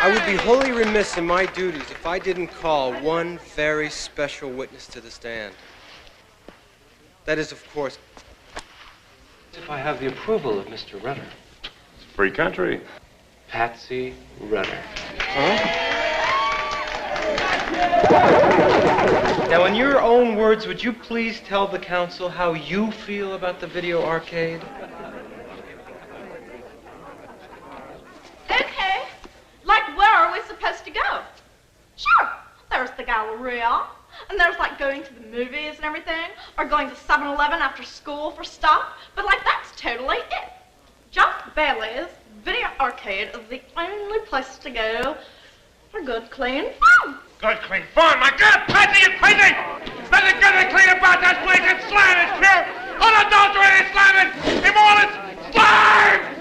I would be wholly remiss in my duties if I didn't call one very special witness to the stand. That is, of course, if I have the approval of Mr. Rudder. It's a free country. Patsy Rudder. huh? Now, in your own words, would you please tell the council how you feel about the video arcade? Okay. Like, where are we supposed to go? Sure, there's the Galleria, and there's like going to the movies and everything, or going to 7-Eleven after school for stuff, but like that's totally it. Just Bailey's Video Arcade is the only place to go for good, clean fun. Good, clean fun? My God, Patsy, you crazy! Nothing good and clean about that place. It's slam, it's pure, unadulterated slamming, immortal slime!